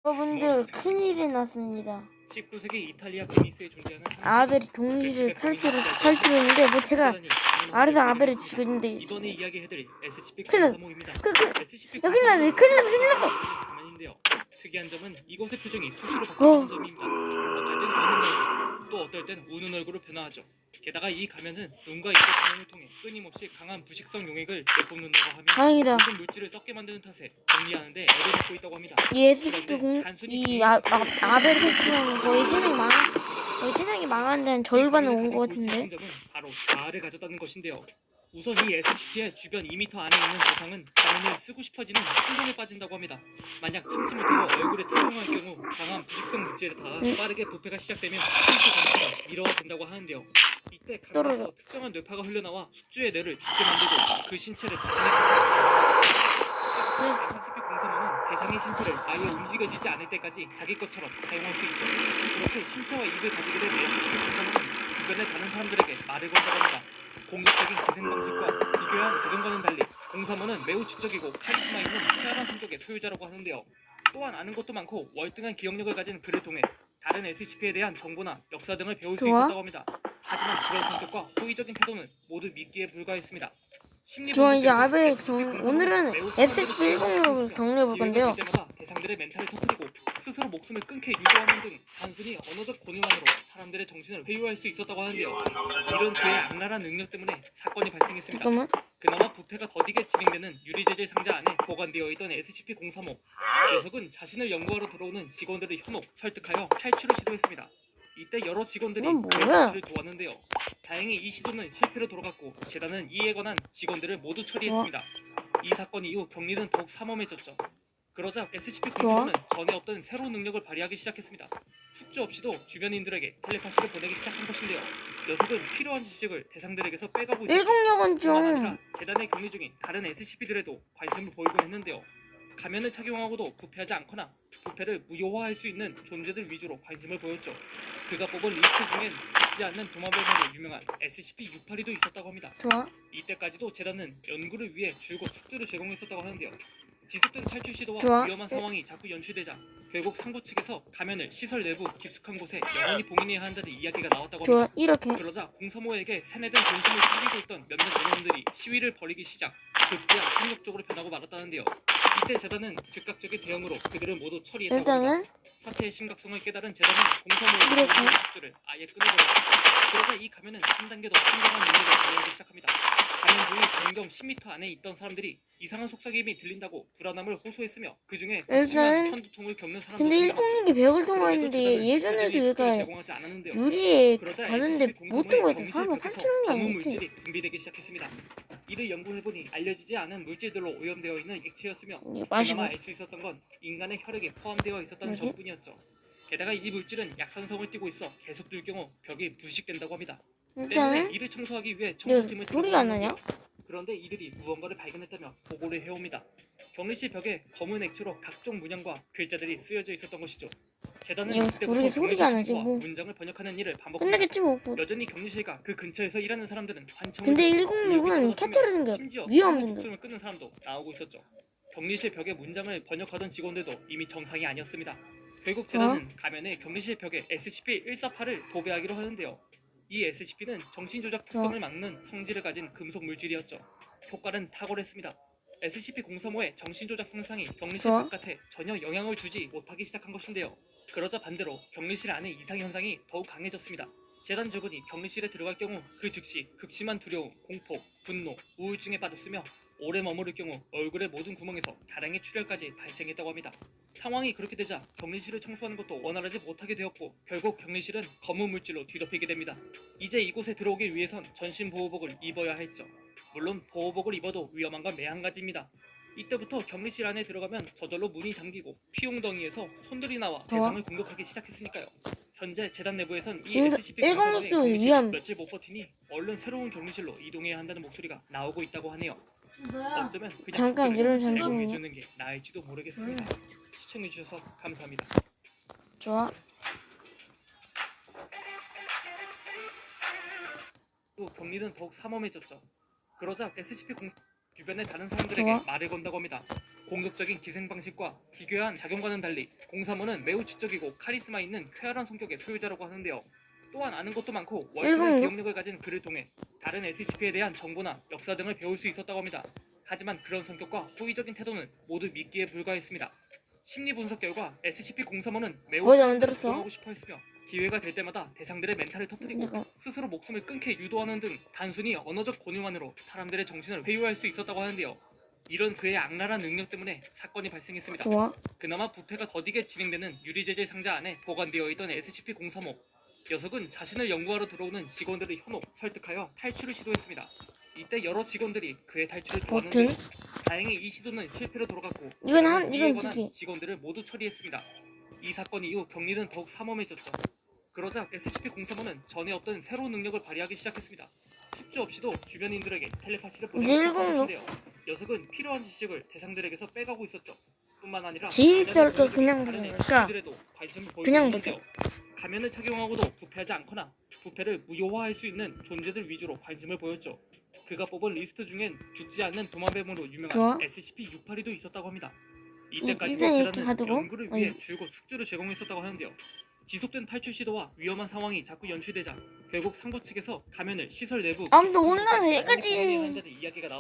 여러분들 큰일이 났습니다. 19세기 이탈리아 베니스에 존재하는 아벨이 동시에 탈출했는데 뭐 제가 알아서 아벨을 죽였는데 이번에 이야기해드릴 SCP 큰일 났어. 035입니다. SCP 큰일 났네. 큰일 났어. 가면인데요. 특이한 점은 이곳의 표정이 수시로 바뀐다는 점입니다. 어떨 땐 웃는 얼굴, 또 어떨 땐 우는 얼굴로 변화하죠. 게다가 이 가면은 눈과 입의 기능을 통해 끊임없이 강한 부식성 용액을 내뿜는다고 하며 다행이다. 모든 물질을 썩게 만드는 탓에 정리하는데 애를 받고 있다고 합니다. 이 SCP 아벨 설치는 거의 세상이 망한 데는 절반은 온 것 같은데. 점은 바로 자아를 가졌다는 것인데요. 우선 이 SCP의 주변 2m 안에 있는 대상은 가면을 쓰고 싶어지는 충동에 빠진다고 합니다. 만약 참지 못하고 얼굴에 착용할 경우 강한 부식성 물질에 닿아 빠르게 부패가 시작되면 신체 전체가 미러가 된다고 하는데요. 이때 강에서 특정한 뇌파가 흘러나와 숙주의 뇌를 죽게 만들고 그 신체를 자신의 SCP-035는 대상의 신체를 아예 움직여지지 않을 때까지 자기 것처럼 사용할 수 있죠. 그렇게 신체와 입을 가지게 된 SCP-035는 주변의 다른 사람들에게 말을 건다고 합니다. 공격적인 기생 방식과 비교한 작용과는 달리 035는 매우 지적이고 카리스마 있는 태어난 성격의 소유자라고 하는데요. 또한 아는 것도 많고 월등한 기억력을 가진 그를 통해 다른 SCP에 대한 정보나 역사 등을 배울 수 있었다고 합니다. 하지만 그런 성격과 호의적인 태도는 모두 미끼에 불과했습니다. 좋아, 이제 오늘은 SCP-106을 정리해볼 건데요. 대상들의 멘탈을 터뜨리고 스스로 목숨을 끊게 유도하는 등 단순히 언어적 권유만으로 사람들의 정신을 회유할 수 있었다고 하는데요. 이런 그의 악랄한 능력 때문에 사건이 발생했습니다. 잠깐만. 그나마 부패가 더디게 진행되는 유리재질 상자 안에 보관되어 있던 SCP-035. 녀석은 자신을 연구하러 들어오는 직원들을 현혹, 설득하여 탈출을 시도했습니다. 이때 여러 직원들이 탈출을 도왔는데요. 다행히 이 시도는 실패로 돌아갔고 재단은 이에 관한 직원들을 모두 처리했습니다. 이 사건 이후 격리는 더욱 삼엄해졌죠. 그러자 SCP-035는 전에 없던 새로운 능력을 발휘하기 시작했습니다. 숙주 없이도 주변인들에게 텔레파시를 보내기 시작한 것인데요. 녀석은 필요한 지식을 대상들에게서 빼가고 있었죠. 106은 뿐만 좀 아니라 재단에 격리 중인 다른 SCP들에도 관심을 보이곤 했는데요. 가면을 착용하고도 부패하지 않거나 부패를 무효화할 수 있는 존재들 위주로 관심을 보였죠. 그가 뽑은 리스트 중엔 죽지 않는 도마뱀으로 유명한 SCP-682도 있었다고 합니다. 좋아. 이때까지도 재단은 연구를 위해 줄곧 숙주를 제공했었다고 하는데요. 지속된 탈출 시도와 위험한 상황이 자꾸 연출되자 결국 상부 측에서 가면을 시설 내부 깊숙한 곳에 영원히 봉인해야 한다는 이야기가 나왔다고 합니다. 좋아, 이렇게. 그러자 035에게 세뇌된 존심을 숨기고 있던 몇몇 연원들이 시위를 벌이기 시작, 급기야 폭력적으로 변하고 말았다는데요. 이때 재단은 즉각적인 대응으로 그들을 모두 처리했다고 일단은 합니다. 사태의 심각성을 깨달은 재단은 035의 숙주를 아예 끊어버렸고 그러자 이 가면은 한 단계 더 심각한 능력을 발휘하기 시작합니다. 가면 주위 반경 10m 안에 있던 사람들이 이상한 속삭임이 들린다고 불안함을 호소했으며 그 중에 심한 편두통을 겪는 사람들이 근데 106이 배울 통화했는데 예전에도 얘가 유리에 닿는데 못 든 거에서 사람을 탈출하는 거 아니겠지? 물질이 분비되기 시작했습니다. 이를 연구해보니 알려지지 않은 물질들로 오염되어 있는 액체였으며 그나마 알 수 있었던 건 인간의 혈액에 포함되어 있었다는 점뿐이었죠. 게다가 이 물질은 약산성을 띠고 있어 계속 둘 경우 벽이 부식된다고 합니다. 때문에 이를 청소하기 위해 청소팀을 소리가 안 나냐? 그런데 이들이 무언가를 발견했다며 보고를 해옵니다. 격리실 벽에 검은 액체로 각종 문양과 글자들이 쓰여져 있었던 것이죠. 재단은 그때부터 소리가 안 나지 뭐. 문장을 번역하는 일을 반복합니다. 끝나겠지 뭐. 여전히 격리실과 그 근처에서 일하는 사람들은 환청을 근데 106은 캐터르는 게 위험한 목숨을 끊는 사람도 나오고 있었죠. 격리실 벽에 문장을 번역하던 직원들도 이미 정상이 아니었습니다. 결국 재단은 가면에 격리실 벽에 SCP-148을 도배하기로 하는데요. 이 SCP는 정신조작 특성을 막는 성질을 가진 금속 물질이었죠. 효과는 탁월했습니다. SCP-035의 정신조작 현상이 격리실 바깥에 전혀 영향을 주지 못하기 시작한 것인데요. 그러자 반대로 격리실 안의 이상 현상이 더욱 강해졌습니다. 재단 직원이 격리실에 들어갈 경우 그 즉시 극심한 두려움, 공포, 분노, 우울증에 빠졌으며 오래 머무를 경우 얼굴의 모든 구멍에서 다량의 출혈까지 발생했다고 합니다. 상황이 그렇게 되자 격리실을 청소하는 것도 원활하지 못하게 되었고 결국 격리실은 검은 물질로 뒤덮이게 됩니다. 이제 이곳에 들어오기 위해선 전신 보호복을 입어야 했죠. 물론 보호복을 입어도 위험한 건 매한가지입니다. 이때부터 격리실 안에 들어가면 저절로 문이 잠기고 피용덩이에서 손들이 나와 대상을 공격하기 시작했으니까요. 현재 재단 내부에선 이 SCP-035의 격리실 며칠 못 버티니 얼른 새로운 격리실로 이동해야 한다는 목소리가 나오고 있다고 하네요. 어쩌면 그냥 숙제를 제공해주는 게 나을지도 모르겠습니다. 시청해주셔서 감사합니다. 좋아. 또 격리는 더욱 삼엄해졌죠. 그러자 SCP-0 주변의 다른 사람들에게 말을 건다고 합니다. 공격적인 기생 방식과 기괴한 작용과는 달리 035는 매우 지적이고 카리스마 있는 쾌활한 성격의 소유자라고 하는데요. 또한 아는 것도 많고 월등한 106? 기억력을 가진 그를 통해 다른 SCP에 대한 정보나 역사 등을 배울 수 있었다고 합니다. 하지만 그런 성격과 호의적인 태도는 모두 미끼에 불과했습니다. 심리 분석 결과 SCP-035는 매우 어디다 만들었어? 이용하고 싶어 했으며 기회가 될 때마다 대상들의 멘탈을 터뜨리고 잠깐. 스스로 목숨을 끊게 유도하는 등 단순히 언어적 권유만으로 사람들의 정신을 회유할 수 있었다고 하는데요. 이런 그의 악랄한 능력 때문에 사건이 발생했습니다. 좋아. 그나마 부패가 더디게 진행되는 유리재질 상자 안에 보관되어 있던 SCP-035. 녀석은 자신을 연구하러 들어오는 직원들을 현혹, 설득하여 탈출을 시도했습니다. 이때 여러 직원들이 그의 탈출을 버튼? 도왔는데 다행히 이 시도는 실패로 돌아갔고 이건 이에 두 관한 개. 직원들을 모두 처리했습니다. 이 사건 이후 격리는 더욱 삼엄해졌죠. 그러자 SCP-035는 전에 없던 새로운 능력을 발휘하기 시작했습니다. 숙주 없이도 주변인들에게 텔레파시를 보내고 이제 있었던 106? 것인데요. 녀석은 필요한 지식을 대상들에게서 빼가고 있었죠. 뿐만 아니라 지휘서를 또 그냥 다른 보내니까 SCP들에도 관심을 보이고 그냥 있는데요. 가면을 착용하고도 부패하지 않거나 부패를 무효화할 수 있는 존재들 위주로 관심을 보였죠. 그가 뽑은 리스트 중엔 죽지 않는 도마뱀으로 유명한 좋아. SCP-682도 있었다고 합니다. 이제 이때까지 이렇게 업체라는 가두고? 연구를 위해 줄곧 숙주를 제공했었다고 하는데요. 지속된 탈출 시도와 위험한 상황이 자꾸 연출되자 결국 상부 측에서 가면을 시설 내부 아무튼 오늘 여기까지. 한다는 이야기가